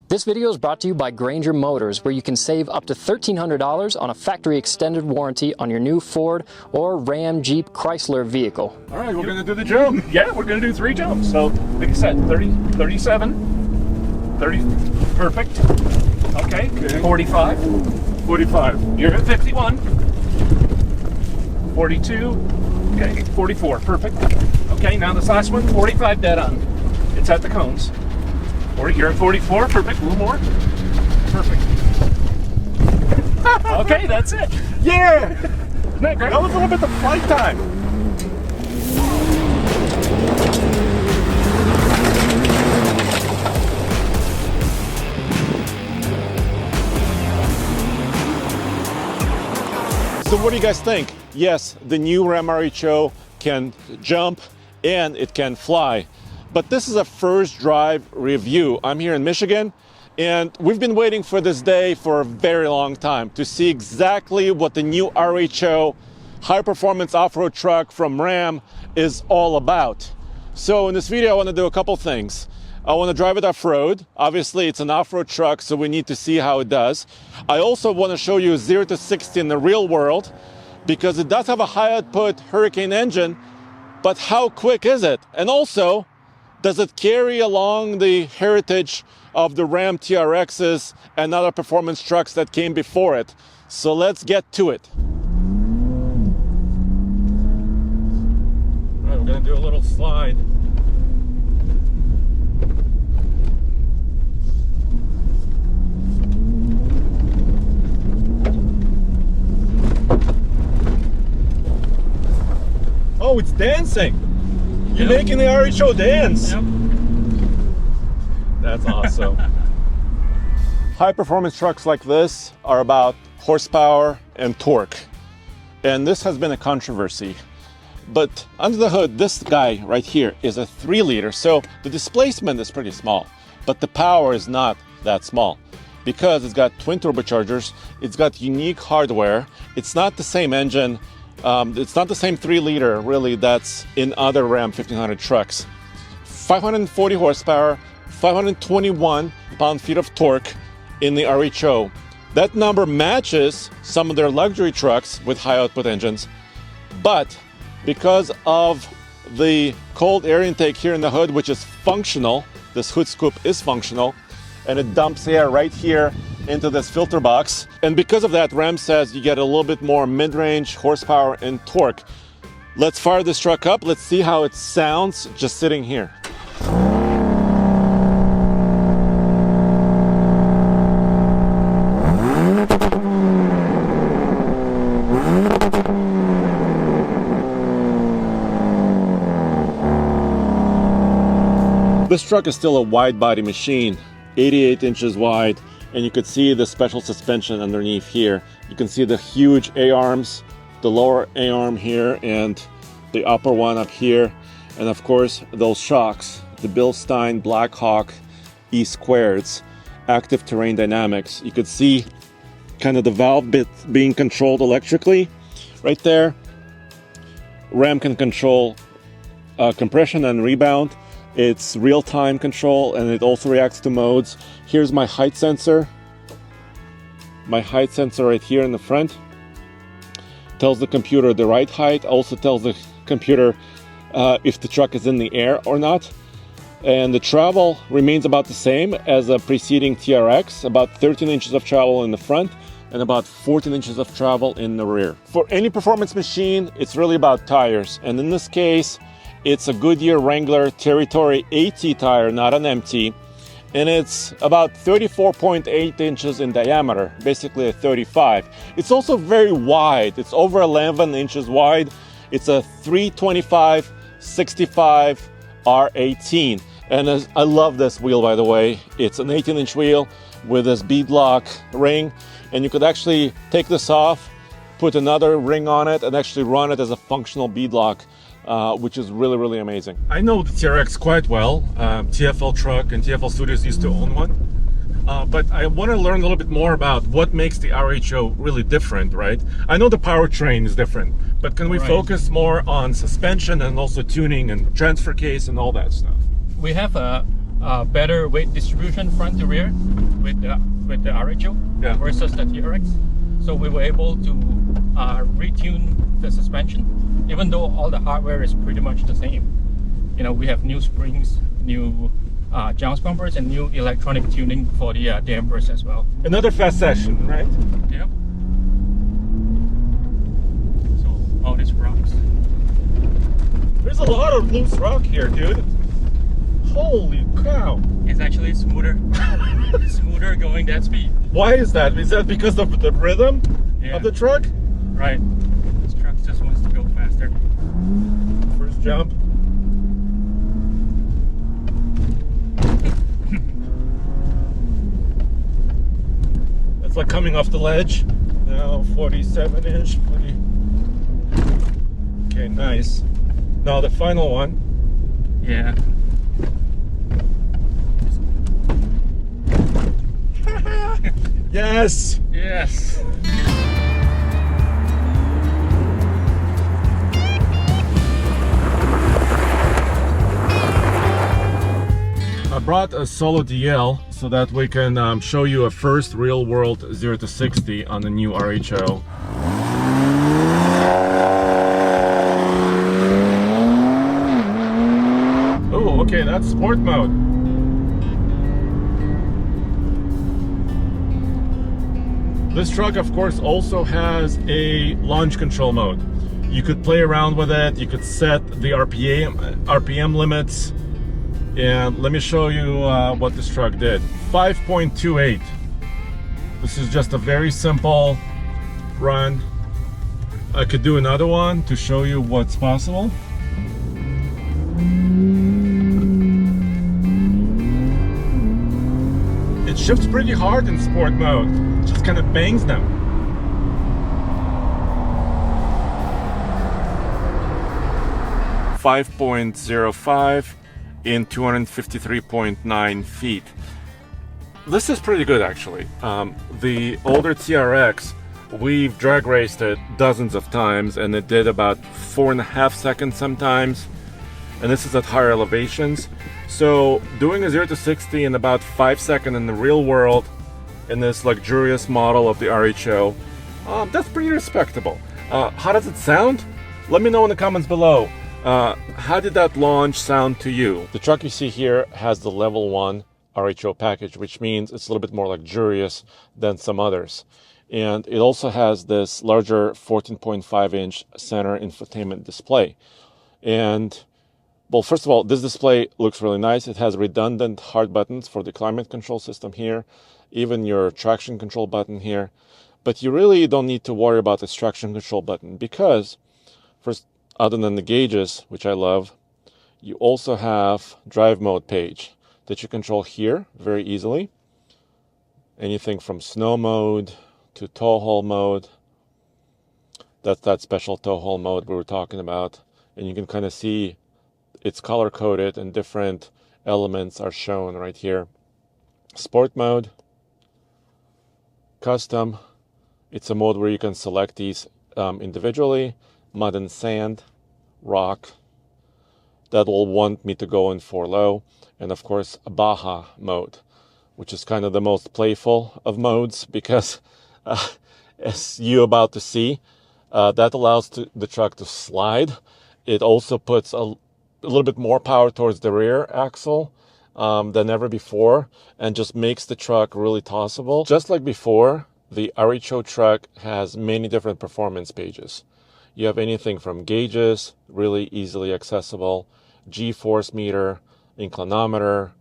This video is brought to you by Granger Motors, where you can save up to $1,300 on a factory extended warranty on your new Ford or Ram, Jeep, Chrysler vehicle. All right, we're going to do the jump. Yeah, we're going to do 3 jumps. So, like I said, 30, 37, 30, perfect. Okay, 45. 45. You're at 51. 42. Okay, 44, perfect. Okay, now this last one, 45 dead on. It's at the cones. You're at 44, perfect, a little more. Perfect. Okay, that's it. Yeah! Isn't that great? That was a little bit the flight time. So what do you guys think? Yes, the new Ram RHO can jump and it can fly. But this is a first drive review. I'm here in Michigan, and we've been waiting for this day for a very long time to see exactly what the new RHO high-performance off-road truck from Ram is all about. So in this video, I want to do a couple things. I want to drive it off-road. Obviously, it's an off-road truck, so we need to see how it does. I also want to show you 0 to 60 in the real world, because it does have a high-output Hurricane engine, but how quick is it? And also, does it carry along the heritage of the Ram TRXs and other performance trucks that came before it? So let's get to it. All right, we're going to do a little slide. Oh, it's dancing. You're Yep. making the RHO dance. Yep. That's awesome. High performance trucks like this are about horsepower and torque. And this has been a controversy. But under the hood, this guy right here is a 3-liter. So the displacement is pretty small, but the power is not that small because it's got twin turbochargers. It's got unique hardware. It's not the same engine. It's not the same 3-liter really that's in other Ram 1500 trucks. 540 horsepower, 521 pound-feet of torque in the RHO. That number matches some of their luxury trucks with high output engines, but because of the cold air intake here in the hood, which is functional, this hood scoop is functional, and it dumps air right here into this filter box. And because of that, Ram says you get a little bit more mid-range horsepower and torque. Let's fire this truck up. Let's see how it sounds just sitting here. This truck is still a wide body machine, 88 inches wide. And you could see the special suspension underneath here. You can see the huge A-arms, the lower A-arm here and the upper one up here. And of course, those shocks, the Bilstein Blackhawk E-squareds, active terrain dynamics. You could see kind of the valve bit being controlled electrically right there. Ram can control compression and rebound. It's real-time control, and it also reacts to modes. Here's my height sensor. My height sensor right here in the front tells the computer the right height, also tells the computer if the truck is in the air or not. And the travel remains about the same as a preceding TRX, about 13 inches of travel in the front and about 14 inches of travel in the rear. For any performance machine, it's really about tires. And in this case, it's a Goodyear Wrangler Territory AT tire, not an MT, and it's about 34.8 inches in diameter, basically a 35. It's also very wide. It's over 11 inches wide. It's a 325/65 R18. And I love this wheel, by the way. It's an 18-inch wheel with this beadlock ring, and you could actually take this off, put another ring on it, and actually run it as a functional beadlock. Which is really, really amazing. I know the TRX quite well. TFL Truck and TFL Studios used to own one. But I want to learn a little bit more about what makes the RHO really different, right? I know the powertrain is different, but can we focus more on suspension and also tuning and transfer case and all that stuff? We have a better weight distribution front to rear with the RHO versus the TRX. So we were able to retune the suspension, even though all the hardware is pretty much the same. You know, we have new springs, new jounce bumpers, and new electronic tuning for the dampers as well. Another fast session, right? Yep. So all these rocks. There's a lot of loose rock here, dude. Holy cow. It's actually smoother going that speed. Why is that? Is that because of the rhythm of the truck? Right. This truck just wants to go faster. First jump. It's like coming off the ledge. Now 47 inch. Okay, nice. Now the final one. Yeah. Yes! Yes! I brought a solo DL so that we can show you a first real world 0 to 60 on the new RHO. Oh, okay, that's sport mode. This truck, of course, also has a launch control mode. You could play around with it, you could set the RPM limits, and let me show you what this truck did. 5.28. This is just a very simple run. I could do another one to show you what's possible. It shifts pretty hard in sport mode. Just kind of bangs them. .05 in 253.9 feet. This is pretty good, actually. The older TRX, we've drag raced it dozens of times, and it did about 4.5 seconds sometimes. And this is at higher elevations. So doing a 0 to 60 in about 5 seconds in the real world, in this luxurious model of the RHO, that's pretty respectable. How does it sound? Let me know in the comments below. How did that launch sound to you? The truck you see here has the level 1 RHO package, which means it's a little bit more luxurious than some others. And it also has this larger 14.5 inch center infotainment display. And well, first of all, this display looks really nice. It has redundant hard buttons for the climate control system here, even your traction control button here. But you really don't need to worry about this traction control button because, first, other than the gauges, which I love, you also have drive mode page that you control here very easily. Anything from snow mode to tow haul mode. That's that special tow haul mode we were talking about. And you can kind of see it's color coded and different elements are shown right here. Sport mode, custom. It's a mode where you can select these individually. Mud and sand, rock. That will want me to go in for low. And of course, Baja mode, which is kind of the most playful of modes because as you're about to see, that allows the truck to slide. It also puts a little bit more power towards the rear axle than ever before and just makes the truck really tossable. Just like before, the RHO truck has many different performance pages. You have anything from gauges, really easily accessible, G-force meter, inclinometer,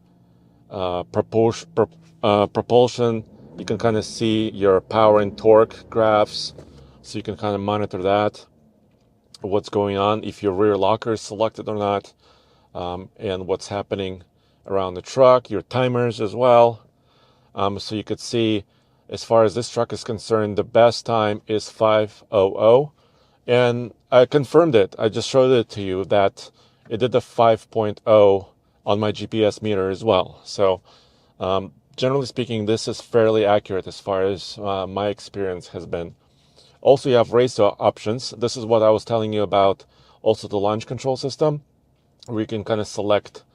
propulsion. You can kind of see your power and torque graphs, so you can kind of monitor that, what's going on, if your rear locker is selected or not, and what's happening around the truck, your timers as well. So you could see, as far as this truck is concerned, the best time is 5:00. And I confirmed it. I just showed it to you that it did the 5.0 on my GPS meter as well. So generally speaking, this is fairly accurate as far as my experience has been. Also, you have race options. This is what I was telling you about. Also, the launch control system, where you can kind of select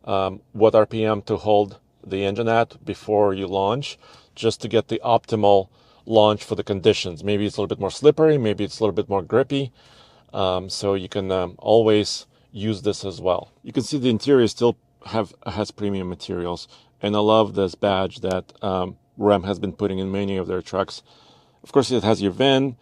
what RPM to hold the engine at before you launch, just to get the optimal launch for the conditions. Maybe it's a little bit more slippery, maybe it's a little bit more grippy. So you can always use this as well. You can see the interior still has premium materials, and I love this badge that Ram has been putting in many of their trucks. Of course, it has your VIN,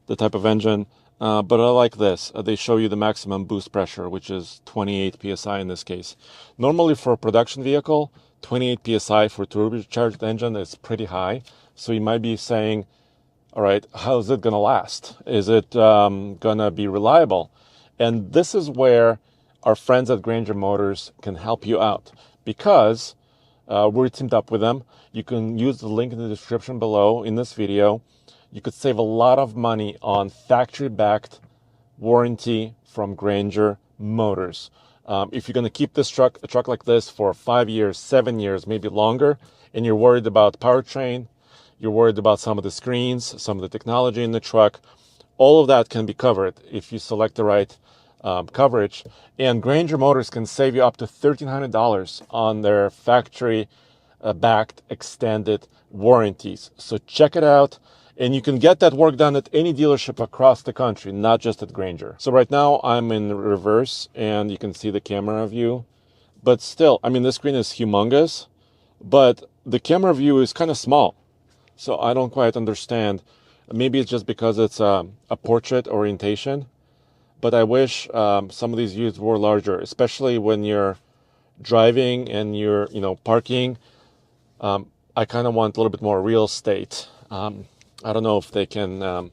the type of engine, but I like this. They show you the maximum boost pressure, which is 28 psi in this case. Normally for a production vehicle, 28 psi for turbocharged engine is pretty high. So you might be saying, all right, how is it going to last? Is it going to be reliable? And this is where our friends at Granger Motors can help you out, because we're teamed up with them. You can use the link in the description below in this video. You could save a lot of money on factory-backed warranty from Granger Motors. If you're going to keep a truck like this for 5 years, 7 years, maybe longer, and you're worried about powertrain, you're worried about some of the screens, some of the technology in the truck, all of that can be covered if you select the right coverage. And Granger Motors can save you up to $1,300 on their factory-backed extended warranties. So check it out. And you can get that work done at any dealership across the country, not just at Granger. So right now I'm in reverse and you can see the camera view. But still, I mean, the screen is humongous, but the camera view is kind of small. So I don't quite understand. Maybe it's just because it's a portrait orientation. But I wish some of these views were larger, especially when you're driving and you're, parking. I kind of want a little bit more real estate. I don't know if they can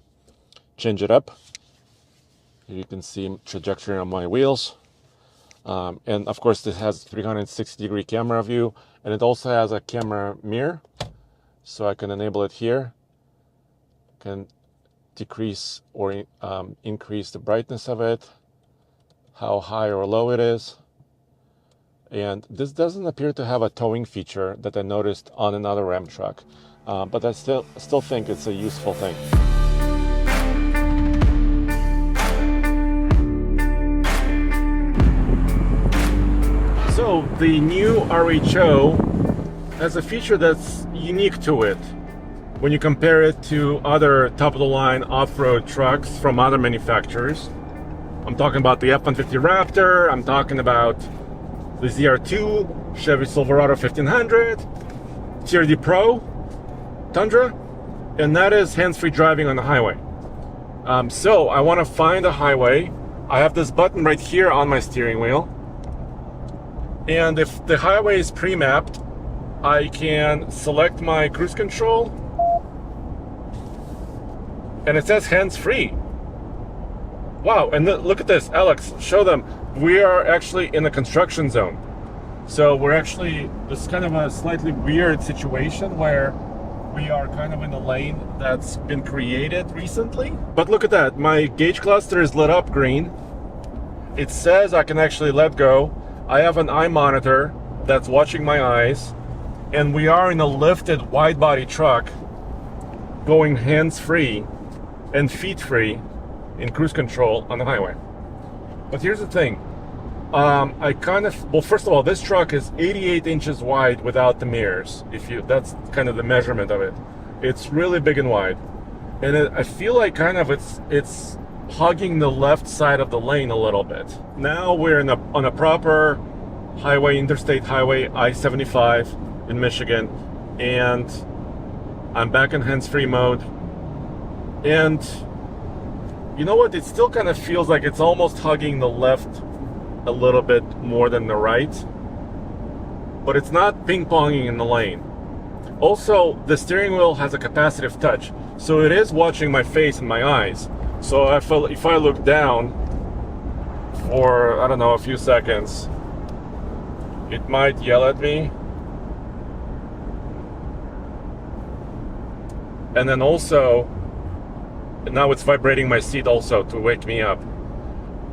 change it up. You can see trajectory on my wheels. And of course, this has 360-degree camera view, and it also has a camera mirror. So I can enable it here. Can decrease or increase the brightness of it, how high or low it is. And this doesn't appear to have a towing feature that I noticed on another Ram truck. But I still think it's a useful thing. So the new RHO has a feature that's unique to it when you compare it to other top-of-the-line off-road trucks from other manufacturers. I'm talking about the F-150 Raptor, I'm talking about the ZR2, Chevy Silverado 1500, TRD Pro, Tundra, and that is hands-free driving on the highway. So I want to find a highway. I have this button right here on my steering wheel, and if the highway is pre-mapped, I can select my cruise control, and it says hands-free. Wow, and look at this, Alex, show them. We are actually in a construction zone. So this is kind of a slightly weird situation where we are kind of in a lane that's been created recently. But look at that, my gauge cluster is lit up green. It says I can actually let go. I have an eye monitor that's watching my eyes. And we are in a lifted wide body truck going hands-free and feet-free in cruise control on the highway. But here's the thing. First of all, this truck is 88 inches wide without the mirrors. That's kind of the measurement of it. It's really big and wide. And I feel like kind of it's hugging the left side of the lane a little bit. Now we're on a proper highway, interstate highway, I-75 in Michigan. And I'm back in hands-free mode. And you know what? It still kind of feels like it's almost hugging the left a little bit more than the right, but it's not ping-ponging in the lane. Also, the steering wheel has a capacitive touch, so it is watching my face and my eyes. So if I look down for, I don't know, a few seconds, it might yell at me. And then also, now it's vibrating my seat also to wake me up.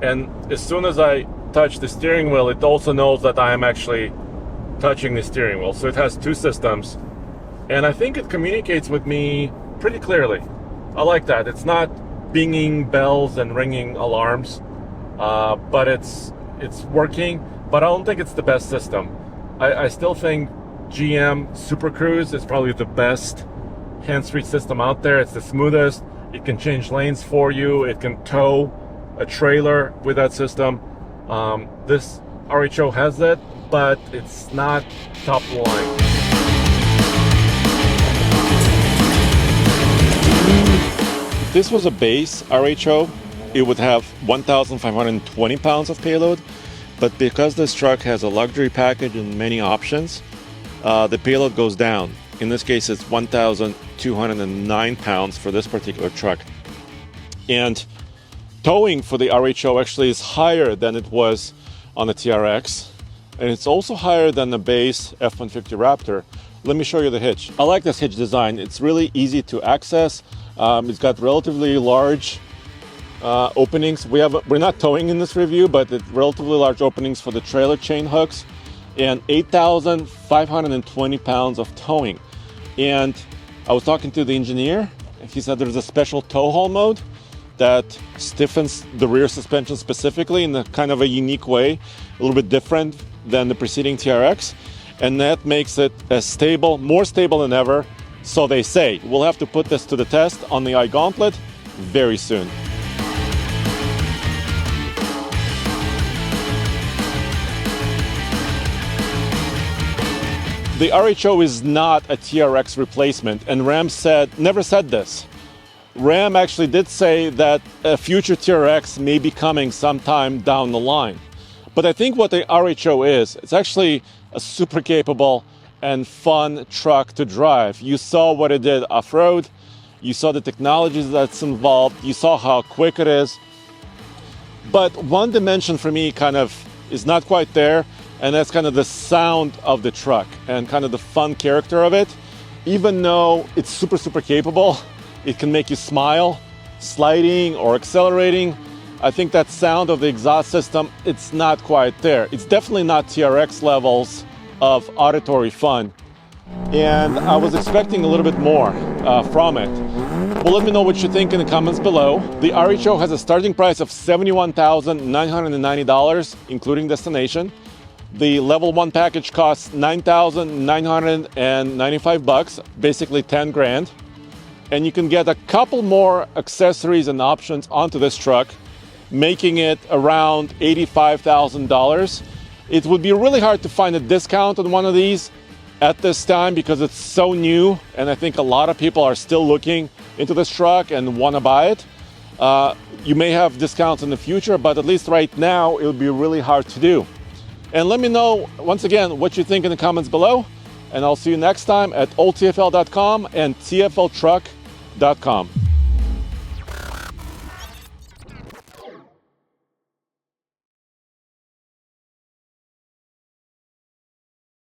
And as soon as I touch the steering wheel, it also knows that I am actually touching the steering wheel. So it has two systems, and I think it communicates with me pretty clearly. I like that. It's not binging bells and ringing alarms, but it's working. but I don't think it's the best system. I still think GM Super Cruise is probably the best hands-free system out there. It's the smoothest. It can change lanes for you. It can tow a trailer with that system. This RHO has it, but it's not top line. If this was a base RHO, it would have 1,520 pounds of payload, but because this truck has a luxury package and many options, the payload goes down. In this case, it's 1,209 pounds for this particular truck. And towing for the RHO actually is higher than it was on the TRX, and it's also higher than the base F-150 Raptor. Let me show you the hitch. I like this hitch design. It's really easy to access. It's got relatively large openings. We're not towing in this review, but it's relatively large openings for the trailer chain hooks, and 8,520 pounds of towing. And I was talking to the engineer, and he said there's a special tow haul mode that stiffens the rear suspension specifically in a kind of a unique way, a little bit different than the preceding TRX, and that makes it as stable, more stable than ever, so they say. We'll have to put this to the test on the iGauntlet very soon. The RHO is not a TRX replacement, and Ram never said this. Ram actually did say that a future TRX may be coming sometime down the line. But I think what the RHO is, it's actually a super capable and fun truck to drive. You saw what it did off-road, you saw the technologies that's involved, you saw how quick it is. But one dimension for me kind of is not quite there, and that's kind of the sound of the truck and kind of the fun character of it. Even though it's super, super capable, it can make you smile, sliding or accelerating. I think that sound of the exhaust system, it's not quite there. It's definitely not TRX levels of auditory fun. And I was expecting a little bit more from it. Well, let me know what you think in the comments below. The RHO has a starting price of $71,990, including destination. The level 1 package costs $9,995, basically 10 grand. And you can get a couple more accessories and options onto this truck, making it around $85,000. It would be really hard to find a discount on one of these at this time because it's so new, and I think a lot of people are still looking into this truck and want to buy it. You may have discounts in the future, but at least right now it would be really hard to do. And let me know, once again, what you think in the comments below. And I'll see you next time at oldtfl.com and tfltruck.com.